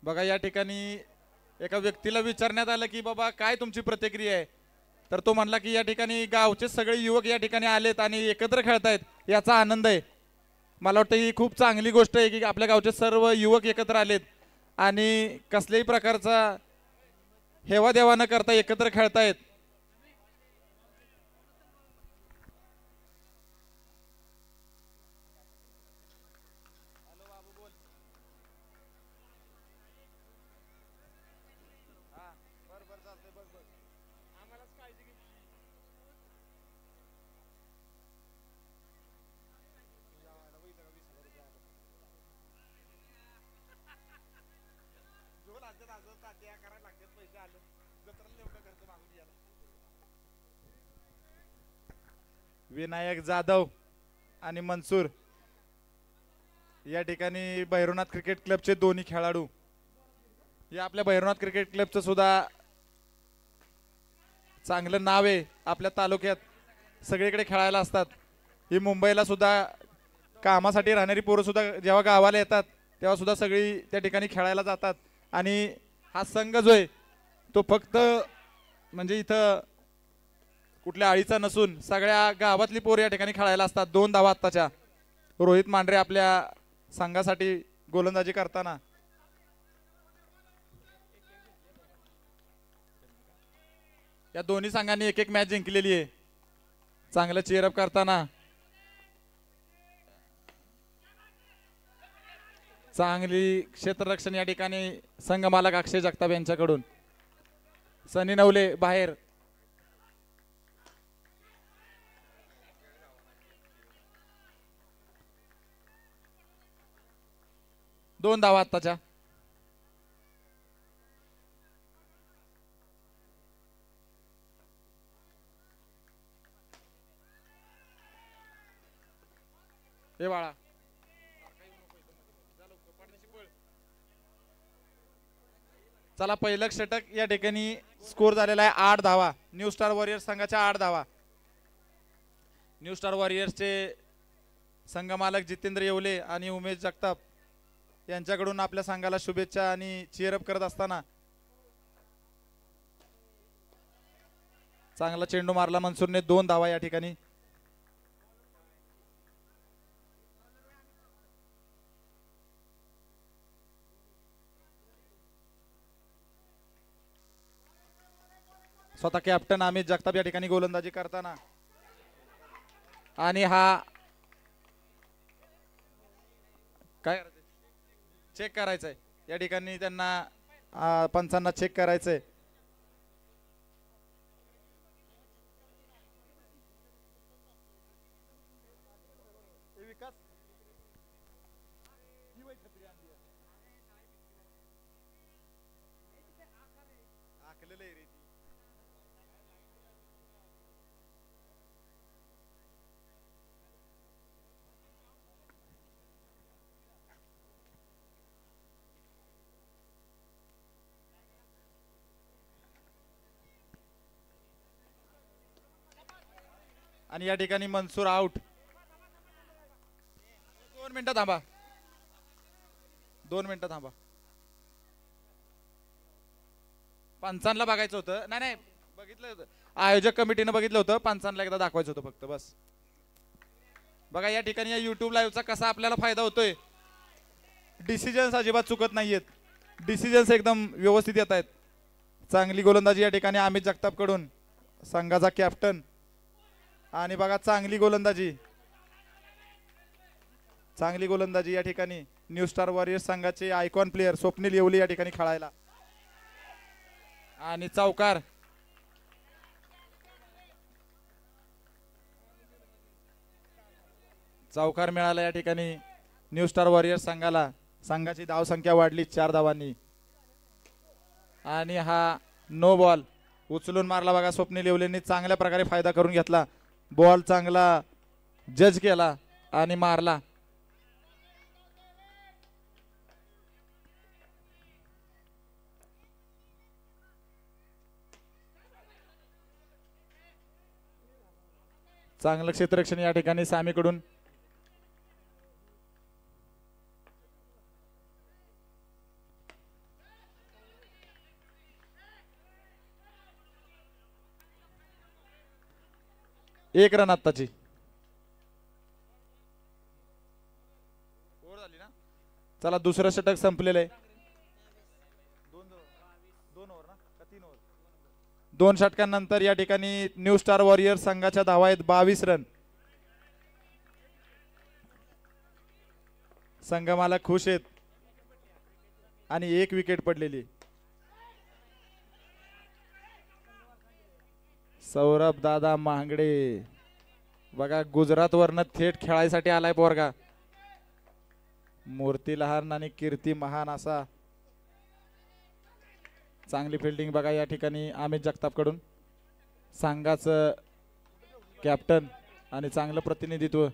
बघा या ठिकाणी एका व्यक्तीला विचारण्यात आलं की बाबा काय तुमची प्रतिक्रिया आहे, तर तो म्हणला की या ठिकाणी गावचे सगळे युवक या ठिकाणी आलेत आणि एकत्र खेळतायत, याचा आनंद आहे. मला वाटतं ही खूप चांगली गोष्ट आहे की आपल्या गावचे सर्व युवक एकत्र आलेत आणि कसल्याही प्रकारचा हेवा देवा न करता एकत्र खेळतायत. विनायक जाधव आणि मनसूर या ठिकाणी भैरवनाथ क्रिकेट क्लबचे दोन्ही खेळाडू. या आपल्या भैरवनाथ क्रिकेट क्लबचं सुद्धा चांगलं नाव आहे. आपल्या तालुक्यात सगळीकडे खेळायला असतात. ही मुंबईला सुद्धा कामासाठी राहणारी पोरं सुद्धा जेव्हा गावाला येतात तेव्हा सुद्धा सगळी त्या ठिकाणी खेळायला जातात. आणि हा संघ जो आहे तो फक्त म्हणजे इथं कुठल्या आळीचा नसून सगळ्या गावातली पोरं या ठिकाणी खेळायला असतात. 2 धावा आत्ताच्या रोहित मांढरे आपल्या संघासाठी गोलंदाजी करताना. या दोन्ही संघांनी एक मॅच जिंकलेली आहे. चांगलं चेअरअप करताना चांगली क्षेत्ररक्षण या ठिकाणी संघ मालक अक्षय जगताप यांच्याकडून. सनी नवले बाहेर. दोन धावा आत्ताच्या. हे बाळा चला पहिलं षटक या ठिकाणी स्कोर झालेला आहे 8 धावा. न्यू स्टार वॉरियर्स संघाच्या 8 धावा. न्यू स्टार वॉरियर्सचे संघ मालक जितेंद्र येवले आणि उमेश जगताप यांच्याकडून आपल्या संघाला शुभेच्छा आणि चीअरअप करत असताना चांगला चेंडू मारला मनसूरने. 2 धावा या ठिकाणी. स्वतः कॅप्टन अमित जगताप या ठिकाणी गोलंदाजी करताना. आणि हा काय चेक करायचंय या ठिकाणी त्यांना पंचांना चेक करायचंय. आणि या ठिकाणी मनसूर आउट. 2 मिनिटं थांबा. 2 मिनिटं थांबा. पंचांना बघायचं होतं. नाही बघितलं होतं. आयोजक कमिटीनं बघितलं होतं. पंचांना एकदा दाखवायचं होतं फक्त बस. बघा या ठिकाणी या युट्यूब लाईव्हचा कसा आपल्याला फायदा होतोय. डिसिजन्स अजिबात चुकत नाहीयेत. डिसिजन्स एकदम व्यवस्थित येत आहेत. चांगली गोलंदाजी या ठिकाणी अमित जगताप कडून संघाचा कॅप्टन. आणि बघा चांगली गोलंदाजी या ठिकाणी न्यू स्टार वॉरियर्स संघाचे आयकॉन प्लेयर स्वप्नील येवले या ठिकाणी खेळायला. आणि चौकार. चौकार मिळाला या ठिकाणी न्यू स्टार वॉरियर्स संघाला. संघाची धाव संख्या वाढली 4 धावांनी. आणि हा नो बॉल उचलून मारला बघा. स्वप्नील येवलेंनी चांगल्या प्रकारे फायदा करून घेतला. बॉल चांगला जज केला आणि मारला. चांगलं क्षेत्ररक्षण या ठिकाणी सामीकडून. एक रन आत्ताची. चला दुसरं षटक संपलेलं आहे. दोन षटकांनंतर या ठिकाणी न्यू स्टार वॉरियर संघाच्या धावा आहेत 22 रन. संघ मला खुश आहेत आणि एक विकेट पडलेली. सौरभ दादा महागडे बघा गुजरात वरनं थेट खेळायसाठी आलाय पोरगा. मूर्ती लहान आणि कीर्ती महान असा. चांगली फिल्डिंग बघा या ठिकाणी अमित जगताप कडून. संघाचं कॅप्टन आणि चांगलं प्रतिनिधित्व.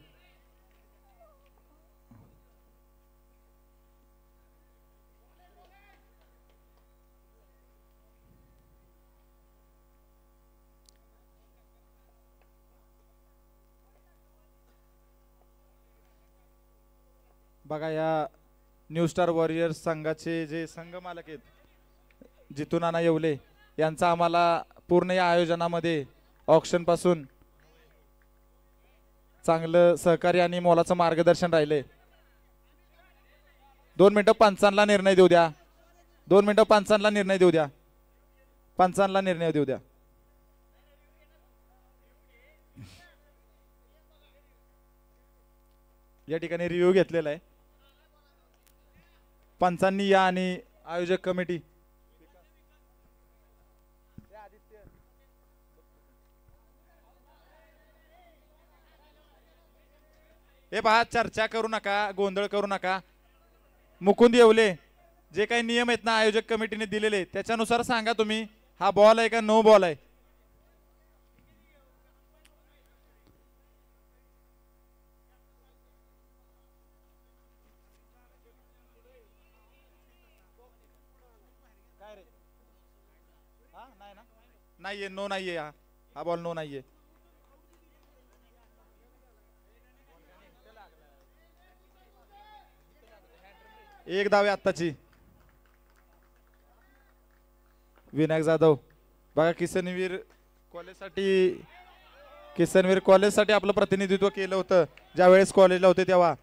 बघा या न्यू स्टार वॉरियर्स संघाचे जे संघ मालक आहेत जितू नाना येवले यांचा आम्हाला पूर्ण या आयोजनामध्ये ऑक्शन पासून चांगलं सहकार्य आणि मोलाचं मार्गदर्शन राहिले. 2 मिनिटं पंचांना निर्णय देऊ द्या. 2 मिनिटं पंचांना निर्णय देऊ द्या. पंचांना निर्णय देऊ द्या. या ठिकाणी रिव्ह्यू घेतलेला आहे. पंचांनी या आणि आयोजक कमिटी. हे पहा चर्चा करू नका गोंधळ करू नका. मुकुंद येवले जे काही नियम आहेत ना आयोजक कमिटीने दिलेले त्याच्यानुसार सांगा तुम्ही हा बॉल आहे का नो बॉल आहे. नाहीये नो नाहीये. हा बॉल नो नाहीये. एक धाव आहे आत्ताची. विनायक जाधव बघा किसनवीर कॉलेजसाठी आपलं प्रतिनिधित्व केलं होतं ज्या वेळेस कॉलेजला होते तेव्हा.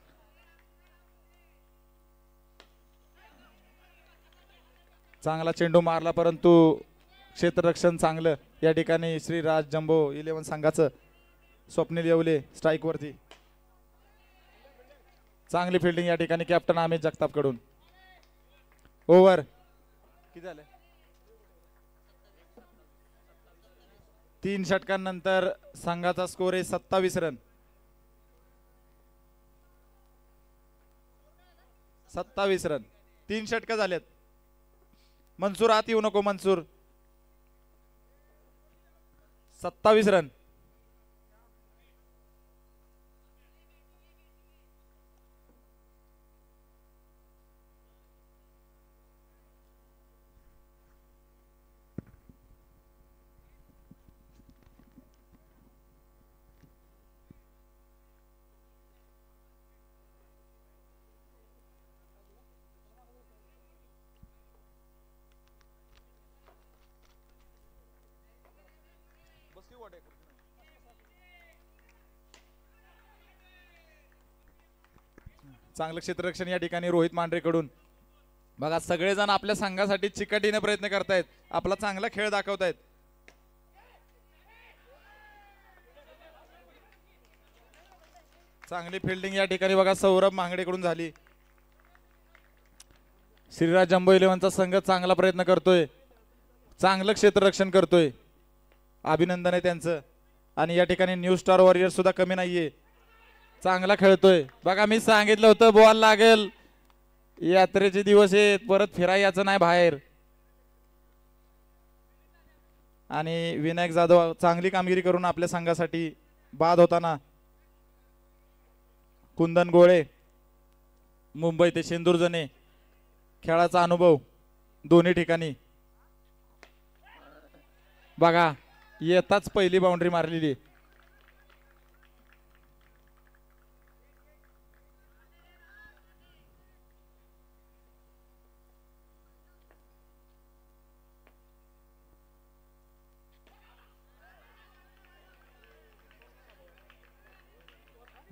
चांगला चेंडू मारला परंतु क्षेत्ररक्षण चांगलं या ठिकाणी श्रीराज जम्बो 11 संघाचं. स्वप्नील येवले स्ट्राईक वरती. चांगली फिल्डिंग या ठिकाणी कॅप्टन अमित जगताप कडून. ओव्हर किती झाले. 3 षटकांनंतर संघाचा स्कोर आहे 27 रन. 27 रन 3 षटक झालेत. मनसूर आत येऊ नको मनसूर. 27 रन. चांगलं क्षेत्ररक्षण या ठिकाणी रोहित मांढरे कडून. बघा सगळेजण आपल्या संघासाठी चिकाटीने प्रयत्न करतायत. आपला चांगला खेळ दाखवतायत. चांगली फिल्डिंग या ठिकाणी बघा सौरभ मांगडे कडून झाली. श्रीराज जम्बो 11चा संघ चांगला प्रयत्न करतोय. चांगलं क्षेत्ररक्षण करतोय. अभिनंदन आहे त्यांचं. आणि या ठिकाणी न्यू स्टार वॉरियर सुद्धा कमी नाहीये. चांगला खेळतोय. बघा मी सांगितलं होतं बॉल लागेल. यात्रेचे दिवस आहेत परत फिराय याचं नाही बाहेर. आणि विनायक जाधव चांगली कामगिरी करून आपल्या संघासाठी बाद होताना. कुंदन गोळे मुंबई ते शेंदूरजणे खेळाचा अनुभव दोन्ही ठिकाणी. बघा येताच पहिली बाउंड्री मारलेली.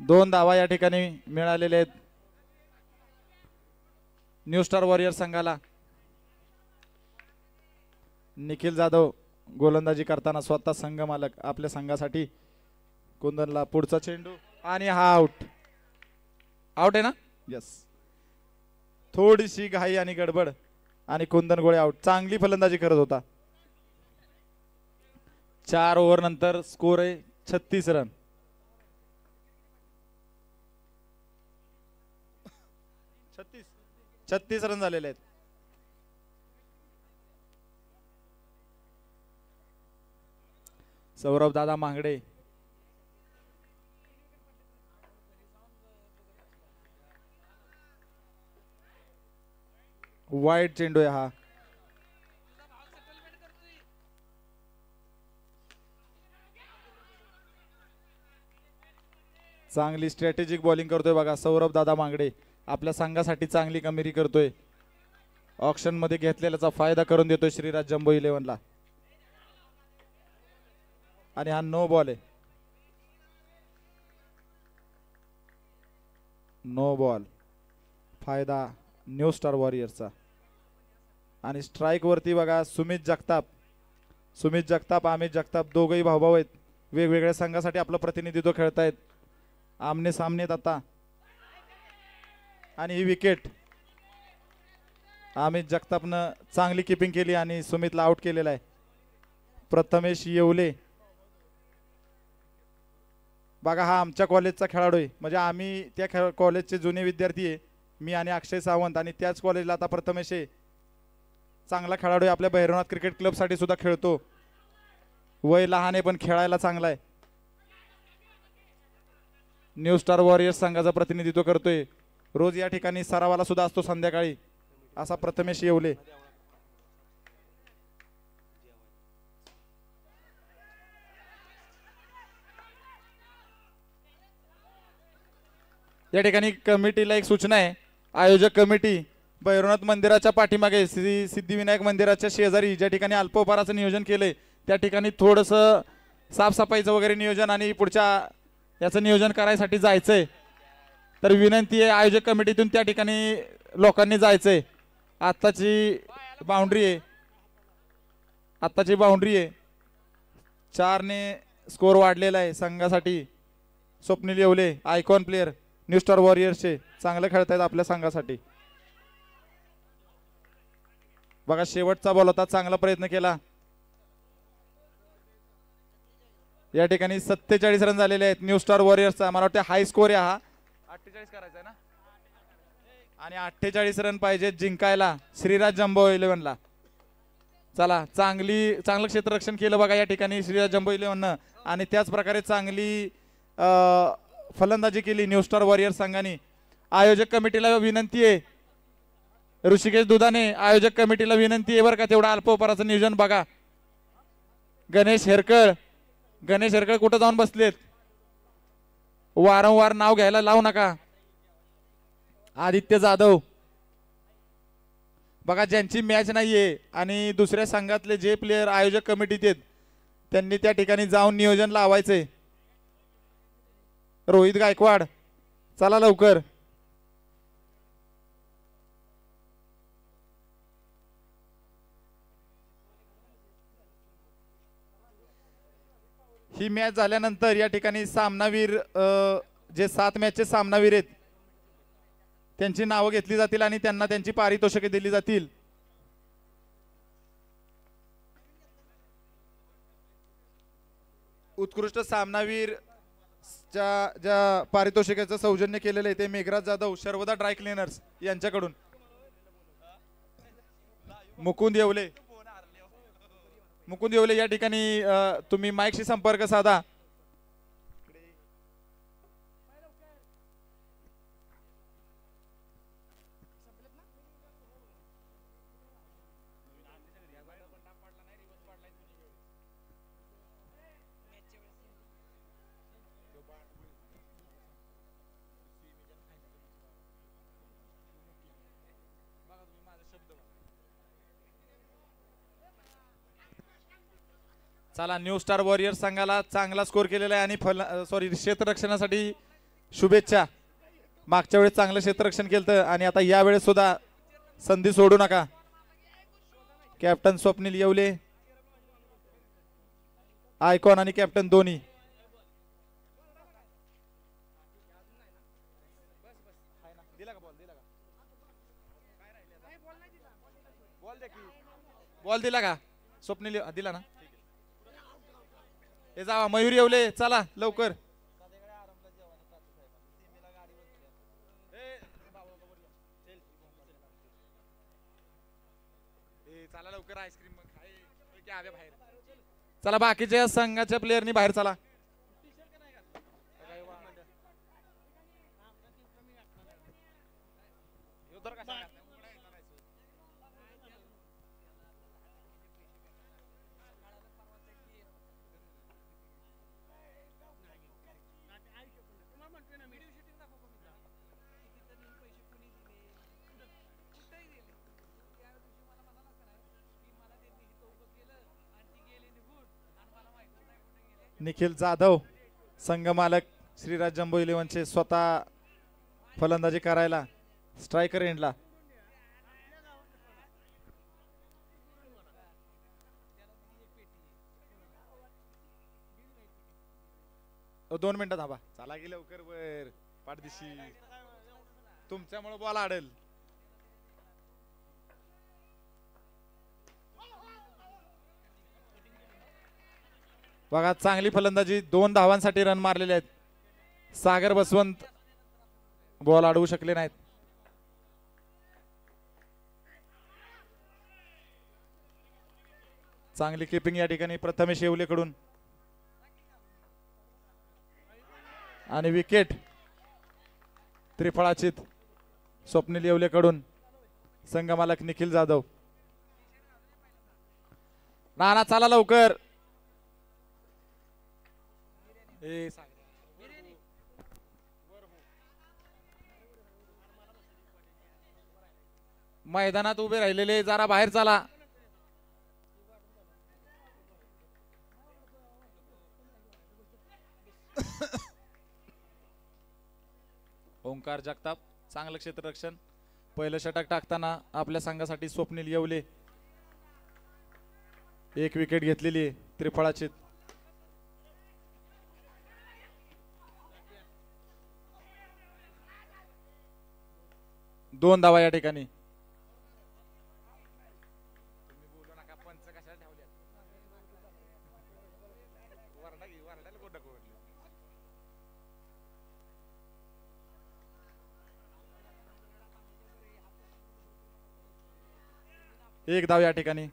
2 धावा या ठिकाणी मिळालेले आहेत न्यू स्टार वॉरियर संघाला. निखिल जाधव गोलंदाजी करताना स्वतः संघ मालक आपल्या संघासाठी. कुंदनला पुढचा चेंडू आणि हा आउट. आउट आहे ना? यस. थोडीशी घाई आणि गडबड आणि कुंदन गोळे आउट. चांगली फलंदाजी करत होता. 4 ओव्हर नंतर स्कोर आहे 36 रन. छत्तीस रन झालेले आहेत. सौरभ दादा मांगडे वाईट चेंडू आहे हा. चांगली स्ट्रॅटेजिक बॉलिंग करतोय बघा सौरभ दादा मांगडे. आपल्या संघासाठी चांगली कामगिरी करतोय. ऑक्शन मध्ये घेतलेल्याचा फायदा करून देतोय श्रीराज जम्बो 11 ला. आणि हा नो बॉल आहे. No ball. फायदा न्यू स्टार वॉरियर्सचा. आणि स्ट्राइक वरती बघा सुमित जगताप. सुमित जगताप अमित जगताप दोघेही भाऊभाऊ आहेत. वेगवेगळ्या संघासाठी आपलं प्रतिनिधित्व खेळतायत. आमने सामनेत आता. आणि ही विकेट अमित जगतापनं चांगली किपिंग केली आणि सुमितला आउट केलेला आहे. प्रथमेश येवले बघा हा आमच्या कॉलेजचा खेळाडू आहे. म्हणजे आम्ही त्या कॉलेजचे जुने विद्यार्थी आहे. मी आणि अक्षय सावंत आणि त्याच कॉलेजला आता प्रथमेश आहे. चांगला खेळाडू आहे. आपल्या भैरवनाथ क्रिकेट क्लब साठी सुद्धा खेळतो. वय लहान आहे पण खेळायला चांगला आहे. न्यू स्टार वॉरियर्स संघाचं प्रतिनिधित्व करतोय. रोज या ठिकाणी सरावाला सुद्धा असतो संध्याकाळी असा प्रथमेश येवले. या ठिकाणी कमिटीला एक सूचना आहे. आयोजक कमिटी भैरवनाथ मंदिराच्या पाठीमागे श्री सिद्धिविनायक मंदिराच्या शेजारी ज्या ठिकाणी अल्पोपहाराचं नियोजन केलंय त्या ठिकाणी थोडंसं साफसफाईचं वगैरे नियोजन आणि पुढच्या याचं नियोजन करायसाठी जायचंय. तर विनंती आहे आयोजक कमिटीतून त्या ठिकाणी लोकांनी जायचंय. आत्ताची बाउंड्री आहे. 4 ने स्कोर वाढलेला आहे संघासाठी. Swapnil Yewale icon player new star वॉरियर्सचे चांगलं खेळतायत आपल्या संघासाठी. बघा शेवटचा बॉल होता. चांगला प्रयत्न केला. या ठिकाणी 47 रन झालेले आहेत न्यू स्टार वॉरियर्सचा. मला वाटतं हाय स्कोर आहे हा. 48 करायचा आहे ना. आणि 48 रन पाहिजे जिंकायला श्रीराज जम्बो 11 ला. चला चांगलं क्षेत्ररक्षण केलं बघा या ठिकाणी श्रीराज जम्बो 11 आणि त्याच प्रकारे चांगली फलंदाजी केली न्यू स्टार वॉरियर्स संघाने. आयोजक कमिटीला विनंती आहे. ऋषिकेश दुधाने आयोजक कमिटीला विनंती आहे बरं का तेवढा अल्पोपहाराचं नियोजन बघा. गणेश हेरकळ कुठं जाऊन बसलेत. वारंवार नाव घ्यायला लावू नका. आदित्य जाधव बघा ज्यांची मॅच नाहीये आणि दुसऱ्या संघातले जे प्लेयर आयोजक कमिटीत आहेत त्यांनी त्या ठिकाणी जाऊन नियोजन लावायचंय. रोहित गायकवाड चला लवकर. ही मॅच झाल्यानंतर या ठिकाणी सामनावीर जे 7 मॅचचे सामनावीर आहेत त्यांची नावं घेतली जातील आणि त्यांना त्यांची पारितोषिके दिली जातील. उत्कृष्ट सामनावीर ज्या पारितोषिकाचं सौजन्य केलेलं आहे ते मेघराज जाधव सर्वदा ड्राय क्लिनर्स यांच्याकडून. मुकुंद येवले या ठिकाणी तुम्ही माईकशी संपर्क साधा. चला न्यू स्टार वॉरियर्स संघाला चांगला स्कोर केलेला आहे आणि क्षेत्ररक्षणासाठी शुभेच्छा. मागच्या वेळेस चांगलं क्षेत्ररक्षण केलं आणि आता या वेळेस सुद्धा संधी सोडू नका. कॅप्टन स्वप्नील येवले, आयकॉन आणि कॅप्टन दोन्ही. बॉल दिला का स्वप्नील? दिला ना. हे जावा मयूर येवले, चला लवकर. चला लवकर आईस्क्रीम बाहेर. चला बाकीच्या संघाच्या प्लेयरनी बाहेर चला. निखिल जाधव संघ मालक श्रीराज जम्बो इलेव्हनचे स्वतः फलंदाजी करायला स्ट्रायकर एंडला. दोन मिनिटं थांबा. चला की लवकर वर पाठदिशी, तुमच्यामुळे बॉल आडेल. बघा चांगली फलंदाजी, 2 धावांसाठी रन मारलेले आहेत. सागर बसवंत बॉल अडवू शकले नाहीत. चांगली किपिंग या ठिकाणी प्रथमेश येवले कडून आणि विकेट त्रिफळाचित स्वप्नील येवले कडून संघ मालक निखिल जाधव. नाना चला लवकर. मैदानात उभे राहिलेले जरा बाहेर चला. ओंकार जगताप चांगलं क्षेत्ररक्षण. पहिलं षटक टाकताना आपल्या संघासाठी स्वप्नील येवले 1 विकेट घेतलेली त्रिफळाचित. 2 धावा या ठिकाणी. एक धाव या ठिकाणी.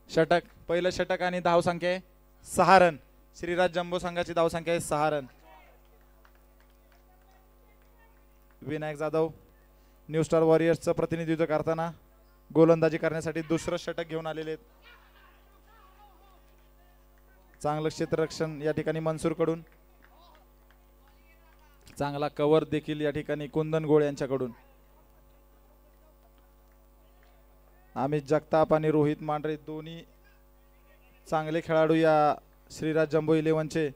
षटक, पहिलं षटक आणि धाव संख्या आहे 6 रन. श्रीराज जम्बो संघाची धाव संख्या आहे 6 run. Vinayak Jadhav new star वॉरियर्सचं प्रतिनिधित्व करताना गोलंदाजी करण्यासाठी दुसरं षटक घेऊन आलेले आहेत. चांगलं क्षेत्ररक्षण या ठिकाणी मनसूर कडून. चांगला कव्हर देखील या ठिकाणी कुंदन गोळ यांच्याकडून. अमित जगताप आणि रोहित मांढरे दोन्ही चांगले खेळाडू या श्रीराज जम्बो इलेव्हनचे.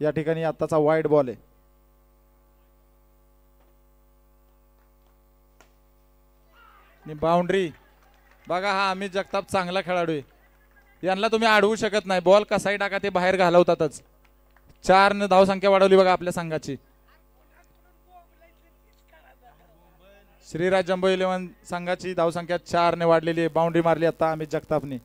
या ठिकाणी आताचा वाईड बॉल आहे. बाउंड्री बघा. हा अमित जगताप चांगला खेळाडू आहे. यांना तुम्ही अडवू शकत नाही. बॉल कसाही टाका ते बाहेर घालवतातच. 4 ने धाव संख्या वाढवली बघा आपल्या संघाची. श्रीराज जम्बो इलेव्हन संघाची धाव संख्या 4 ने वाढलेली आहे. बाउंड्री मारली आता अमित जगतापने.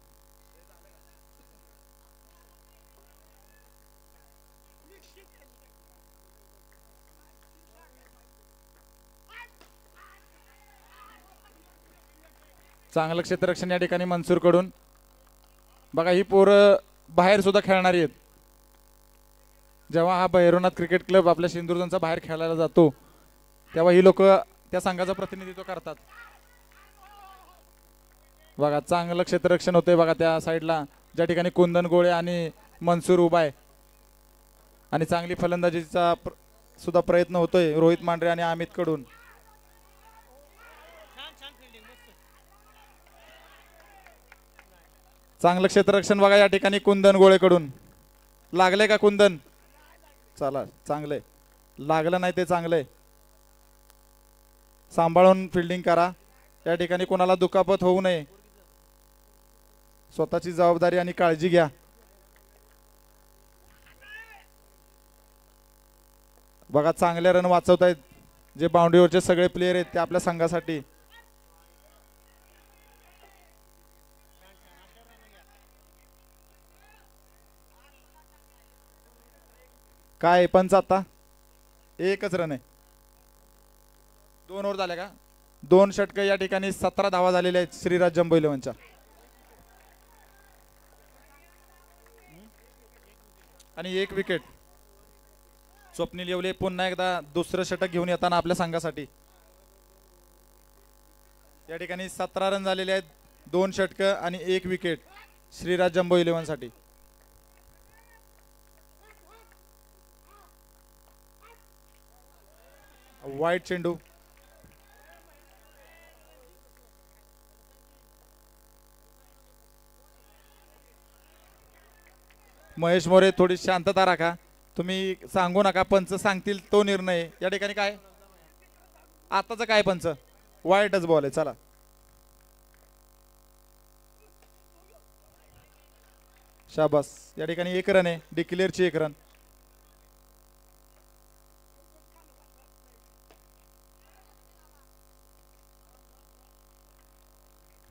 चांगलं क्षेत्ररक्षण या ठिकाणी मनसूर कडून. बघा ही पोरं बाहेर सुद्धा खेळणारी आहेत. जेव्हा हा भैरवनाथ क्रिकेट क्लब आपल्या सिंधुदुर्गचा बाहेर खेळायला जातो तेव्हा ही लोक त्या संघाचं प्रतिनिधित्व करतात. बघा चांगलं क्षेत्ररक्षण होते बघा त्या साईडला, ज्या ठिकाणी कुंदन गोळे आणि मनसूर उभा आहे. आणि चांगली फलंदाजीचा सुद्धा प्रयत्न होतोय रोहित मांढरे आणि अमित कडून. चांगलं क्षेत्ररक्षण बघा या ठिकाणी कुंदन गोळेकडून. लागले का कुंदन? चला चांगलंय, लागलं नाही ते चांगलंय. सांभाळून फिल्डिंग करा, त्या ठिकाणी कोणाला दुखापत होऊ नये. स्वतःची जबाबदारी आणि काळजी घ्या. बघा चांगले रन वाचवतायत जे बाउंड्रीवरचे सगळे प्लेयर आहेत ते आपल्या संघासाठी. काय पंच आता एकच रन आहे, 2 ओव्हर झाल्या का? 2 षटक या ठिकाणी 17 धावा झालेल्या आहेत श्रीराज जम्बो इलेव्हनच्या. आणि 1 विकेट. स्वप्नील येवले पुन्हा एकदा दुसरं षटक घेऊन येताना आपल्या संघासाठी. या ठिकाणी 17 रन झालेले आहेत, 2 षटक आणि 1 विकेट श्रीराज जम्बो इलेव्हन साठी. वाईट चेंडू. महेश मोरे थोडी शांतता राखा, तुम्ही सांगू नका, पंच सांगतील तो निर्णय. या ठिकाणी काय आताच काय पंच, वाईटच बॉल आहे. चला शाबास. या ठिकाणी 1 रन आहे, डिक्लेअरची 1 रन.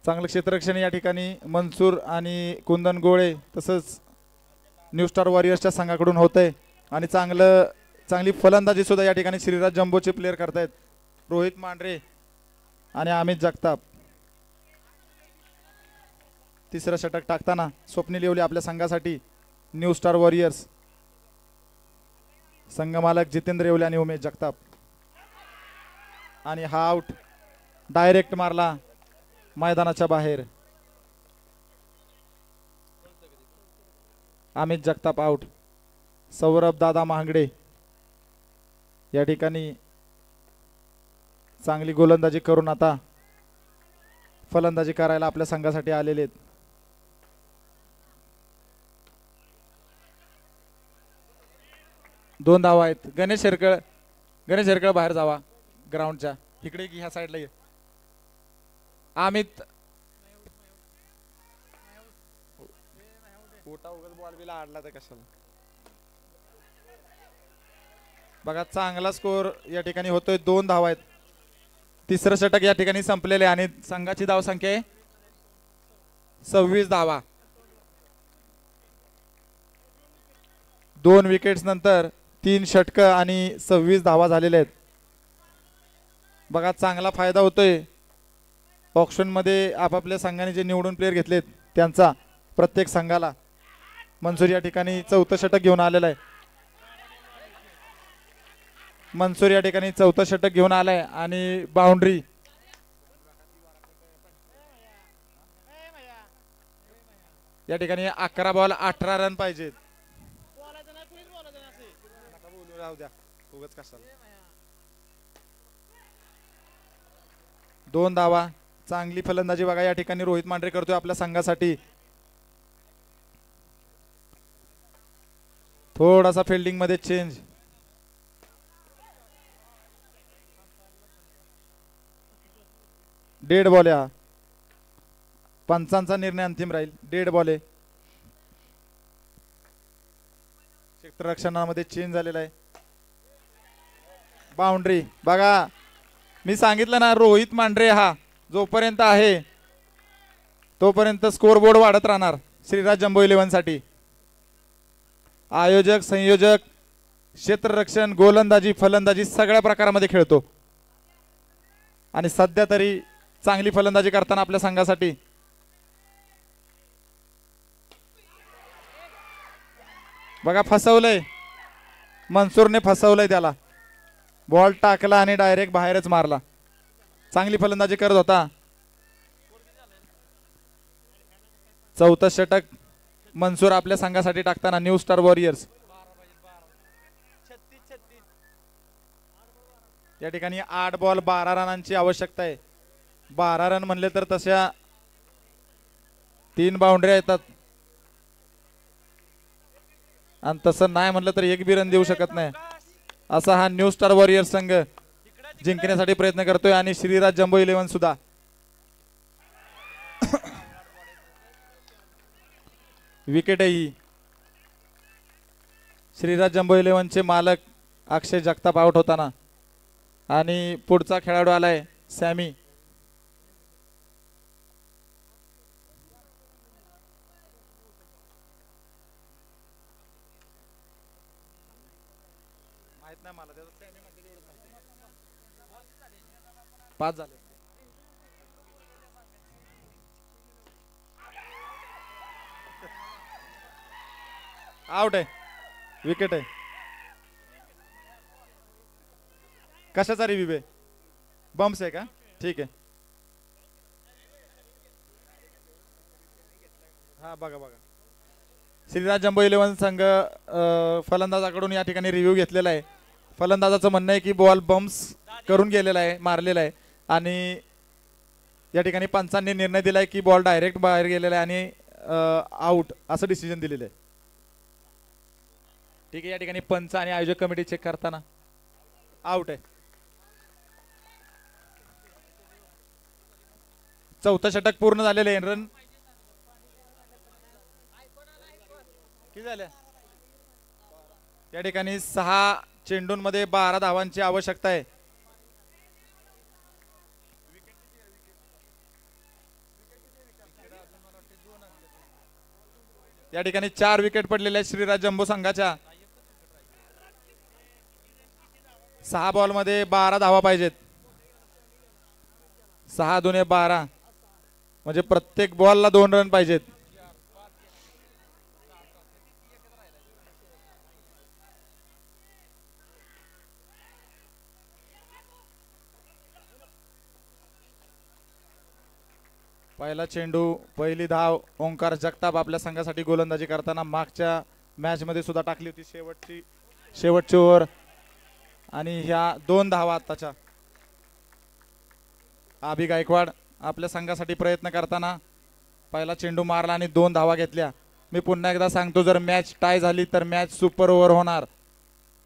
चांगलं क्षेत्ररक्षण या ठिकाणी मनसूर आणि कुंदन गोळे तसंच न्यू स्टार वॉरियर्सच्या संघाकडून होतंय. आणि चांगली फलंदाजी सुद्धा या ठिकाणी श्रीराज जम्बोचे प्लेयर करतायत. रोहित मांढरे आणि अमित जगताप. तिसरं षटक टाकताना स्वप्नील येवले आपल्या संघासाठी न्यू स्टार वॉरियर्स. संघमालक जितेंद्र येवले आणि उमेश जगताप. आणि हा आउट डायरेक्ट मारला मैदानाच्या बाहेर. अमित जगताप आउट. सौरभ दादा महागडे या ठिकाणी चांगली गोलंदाजी करून आता फलंदाजी करायला आपल्या संघासाठी आलेले आहेत. दोन धावा आहेत. गणेश हेरकळ बाहेर जावा ग्राउंडच्या इकडे की ह्या साईडला ये. अमित बॉल बिला आडला तर कशाला. बघा चांगला स्कोर या ठिकाणी होतोय. 2 धावा आहेत. तिसरं षटक या ठिकाणी संपलेले आणि संघाची धाव संख्या आहे 26 धावा. 2 विकेट्स नंतर 3 षटक आणि 26 धावा झालेल्या आहेत. बघा चांगला फायदा होतोय ऑक्शन मध्ये. आपापल्या संघाने जे निवडून प्लेयर घेतलेत त्यांचा प्रत्येक संघाला. मनसूर या ठिकाणी 4थं षटक घेऊन आलेला आहे. मनसूर या ठिकाणी 4थं षटक घेऊन आलाय आणि बाउंड्री. या ठिकाणी 11 बॉल 18 रन पाहिजेत. कशाला 2 धावा. चांगली फलंदाजी बघा या ठिकाणी रोहित मांढरे करतोय आपल्या संघासाठी. थोडासा फिल्डिंग मध्ये चेंज. डेड बॉल आहे. पंचांचा निर्णय अंतिम राहील. डेड बॉल आहे. क्षेत्ररक्षणामध्ये चेंज झालेला आहे. बाउंड्री. बघा मी सांगितलं ना रोहित मांढरे हा जोपर्यंत आहे तोपर्यंत स्कोर बोर्ड वाढत राहणार श्रीराज जम्बो इलेव्हन साठी. आयोजक संयोजक क्षेत्ररक्षण गोलंदाजी फलंदाजी सगळ्या प्रकारामध्ये खेळतो आणि सध्या तरी चांगली फलंदाजी करताना आपल्या संघासाठी. बघा फसवलंय मनसूरने, फसवलंय त्याला. बॉल टाकला आणि डायरेक्ट बाहेरच मारला. चांगली फलंदाजी करत होता. 4थं षटक मनसूर आपल्या संघासाठी टाकताना न्यू स्टार वॉरियर्स. या ठिकाणी 8 बॉल 12 रनांची आवश्यकता आहे. 12 रन म्हणले तर तशा 3 बाउंड्री येतात आणि तसं नाही म्हटलं तर एक बी रन देऊ शकत नाही असा हा न्यू स्टार वॉरियर संघ जिंकण्यासाठी प्रयत्न करतोय आणि श्रीराज जम्बो 11 सुद्धा विकेट आहे ही श्रीराज जम्बो 11 चे मालक अक्षय जगताप आउट होताना आणि पुढचा खेळाडू आलाय सॅमी माहित नाही मला त्याचं सॅमी म्हणजे एवढंच माहिती 5 झाले आउट आहे विकेट आहे कशाचा रिव्ह्यू आहे बम्प्स आहे का ठीक आहे हा बघा बघा श्रीराज जम्बो 11 संघ फलंदाजाकडून या ठिकाणी रिव्ह्यू घेतलेला आहे फलंदाजाचं म्हणणं आहे की बॉल बम्प्स करून गेलेला आहे मारलेला आहे आणि या ठिकाणी पंचांनी निर्णय दिलाय की बॉल डायरेक्ट बाहेर गेलेला आहे आणि आउट असं डिसिजन दिलेलं आहे ठीक आहे या ठिकाणी पंच आणि आयोजक कमिटी चेक करताना आउट आहे चौथं षटक पूर्ण झालेलं आहे रन किती झाल्या या ठिकाणी 6 चेंडूंमध्ये 12 धावांची आवश्यकता आहे या ठिकाणी 4 विकेट पडलेल्या आहेत श्रीराज जम्बो संघाच्या 6 बॉल मध्ये 12 धावा पाहिजेत 6 दुने 12 म्हणजे प्रत्येक बॉलला 2 रन पाहिजेत पहिला चेंडू पहिली धाव ओंकार जगताप आपल्या संघासाठी गोलंदाजी करताना मागच्या मॅच मध्ये सुद्धा टाकली होती शेवटची ओव्हर आणि ह्या 2 धावा आताच्या आबी गायकवाड आपल्या संघासाठी प्रयत्न करताना पहिला चेंडू मारला आणि 2 धावा घेतल्या मी पुन्हा एकदा सांगतो जर मॅच टाय झाली तर मॅच सुपर ओव्हर होणार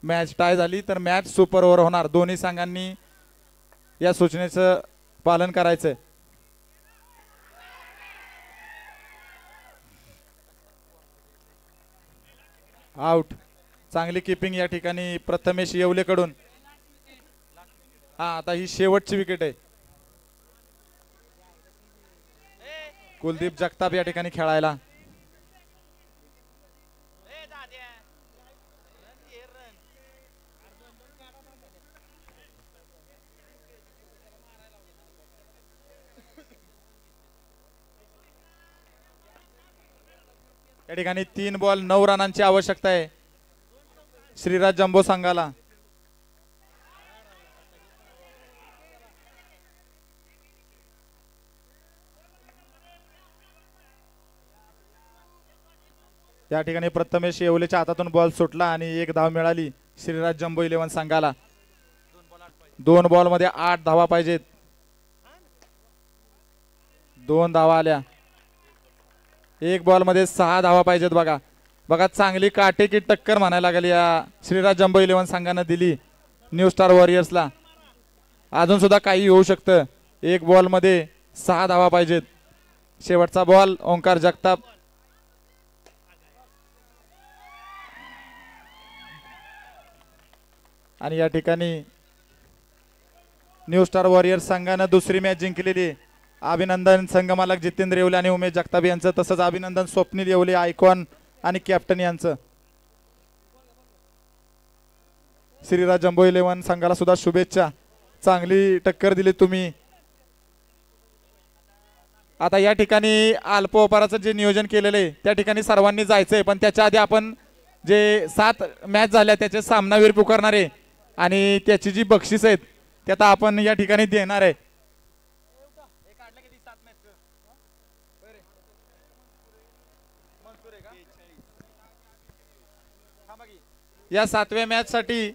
मॅच टाय झाली तर मॅच सुपर ओव्हर होणार दोन्ही संघांनी या सूचनेचं पालन करायचंय आउट चांगली किपिंग या ठिकाणी प्रथमेश येवलेकडून हा आता ही शेवटची विकेट आहे कुलदीप जगताप या ठिकाणी खेळायला या ठिकाणी 3 बॉल 9 रनांची आवश्यकता आहे श्रीराज जम्बो संघाला या ठिकाणी प्रथमेश येवलेच्या हातातून बॉल सुटला आणि 1 धाव मिळाली श्रीराज जम्बो 11 संघाला 2 बॉल मध्ये 8 धावा पाहिजेत 2 धावा आल्या 1 बॉल मध्ये 6 धावा पाहिजेत बघा बघा चांगली काटेकी टक्कर म्हणायला लागली या श्रीराज जम्बो 11 संघानं दिली न्यू स्टार वॉरियर्सला अजून सुद्धा काही होऊ शकतं 1 बॉल मध्ये 6 धावा पाहिजेत शेवटचा बॉल ओंकार जगताप आणि या ठिकाणी न्यू स्टार वॉरियर्स संघानं दुसरी मॅच जिंकलेली अभिनंदन संघमालक जितेंद्र येवले आणि उमेश जगताप यांचं तसंच अभिनंदन स्वप्नील येवले आयकॉन आणि कॅप्टन यांचं श्रीराज जम्बो 11 संघाला सुद्धा शुभेच्छा चांगली टक्कर दिली तुम्ही आता या ठिकाणी अल्प ओव्हरचं जे नियोजन केलेलं आहे त्या ठिकाणी सर्वांनी जायचंय पण त्याच्या आधी आपण जे 7 मॅच झाल्या त्याचे सामनावीर पुकारणारे आणि त्याची जी बक्षीस आहेत ते आता आपण या ठिकाणी देणार आहे या 7व्या मॅच साठी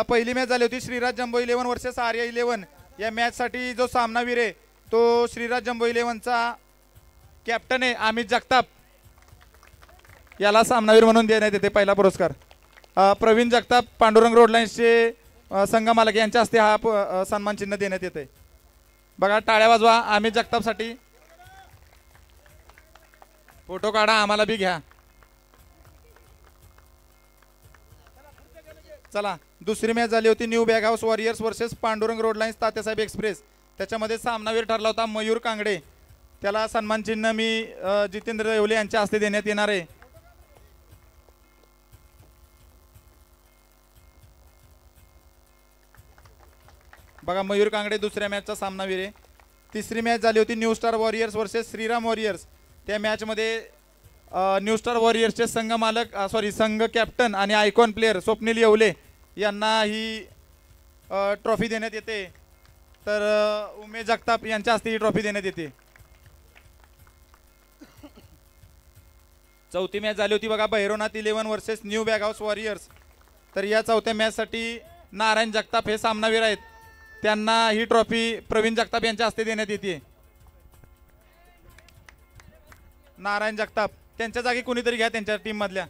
पहिली मॅच झाली होती श्रीराज जम्बो 11 वर्सेस आर्या 11. या मॅच साठी जो सामनावीर आहे तो श्रीराज जम्बो 11चा कॅप्टन आहे अमित जगताप. याला सामनावीर म्हणून देण्यात येते पहिला पुरस्कार. प्रवीण जगताप पांडुरंग रोड लाईन्सचे संघ मालक यांच्या हस्ते हा सन्मान चिन्ह देण्यात येते. बघा टाळ्या वाजवा अमित जगतापसाठी. फोटो काढा आम्हाला बी घ्या. चला दुसरी मॅच झाली होती new bag house warriors versus Pandurang road lines Tatyasaheb express. त्याच्यामध्ये सामनावीर ठरला होता मयूर कांगडे. त्याला सन्मान चिन्ह मी जितेंद्र येवले यांच्या हस्ते देण्यात येणार आहे. बघा मयूर कांगडे दुसऱ्या मॅचचा सामनावीर आहे. तिसरी मॅच झाली होती new star warriors versus Shriram warriors. त्या मॅचमध्ये न्यू स्टार वॉरियर्सचे संघ मालक संघ कॅप्टन आणि आयकॉन प्लेअर स्वप्नील येवले यांना ही ट्रॉफी देण्यात येते. तर उमेश जगताप यांच्या हस्ते ही ट्रॉफी देण्यात येते. चौथी मॅच झाली होती बघा Bhairavnath 11 versus new bag house warriors. तर या चौथ्या मॅचसाठी नारायण जगताप हे सामनावीर आहेत. त्यांना ही ट्रॉफी प्रवीण जगताप यांच्या हस्ते देण्यात येते. नारायण जगताप त्यांच्या जागी कोणीतरी घ्या त्यांच्या टीम मधल्या.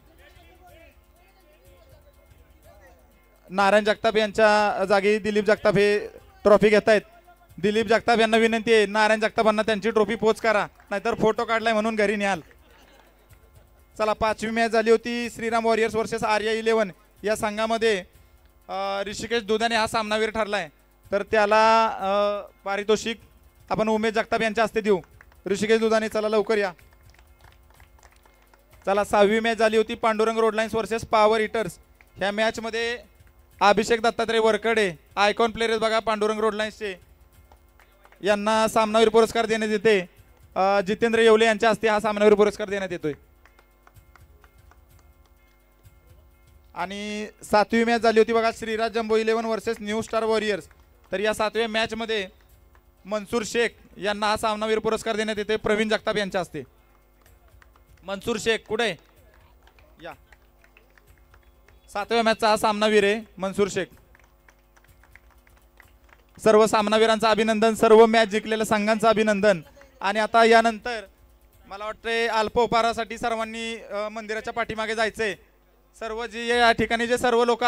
नारायण जगताप यांच्या जागी दिलीप जगताप हे ट्रॉफी घेत आहेत. दिलीप जगताप यांना विनंती आहे नारायण जगतापांना त्यांची ट्रॉफी पोच करा नाहीतर फोटो काढलाय म्हणून घरी न्याल. चला पाचवी मॅच झाली होती श्रीराम वॉरियर्स वर्सेस आर्या 11. या संघामध्ये ऋषिकेश दुधाने हा सामनावीर ठरलाय. तर त्याला पारितोषिक आपण उमेश जगताप यांच्या हस्ते देऊ. ऋषिकेश दुधाने चला लवकर या. चला सहावी मॅच झाली होती Pandurang road lines versus power hitters. ह्या मॅच मध्ये अभिषेक दत्तात्रय वरकडे आयकॉन प्लेयर बघा पांडुरंग रोड लाईन्सचे यांना सामनावीर पुरस्कार देण्यात येते. जितेंद्र येवले यांच्या हस्ते हा सामनावीर पुरस्कार देण्यात येतोय. आणि 7वी मॅच झाली होती बघा, Shriraj jumbo 11 versus new star warriors. तर या 7व्या मॅचमध्ये मनसूर शेख यांना हा सामनावीर पुरस्कार देण्यात येते प्रवीण जगताप यांच्या हस्ते. मनसूर शेख कुठे या, 7व्या मॅचचा हा सामनावीर आहे मनसूर शेख. सर्व सामनावीरांचं अभिनंदन, सर्व मॅच जिंकलेल्या संघांचं अभिनंदन. आणि आता यानंतर मला वाटतंय अल्पोपहारासाठी सर्वांनी मंदिराच्या पाठीमागे जायचंय. सर्व जे या ठिकाणी जे सर्व लोक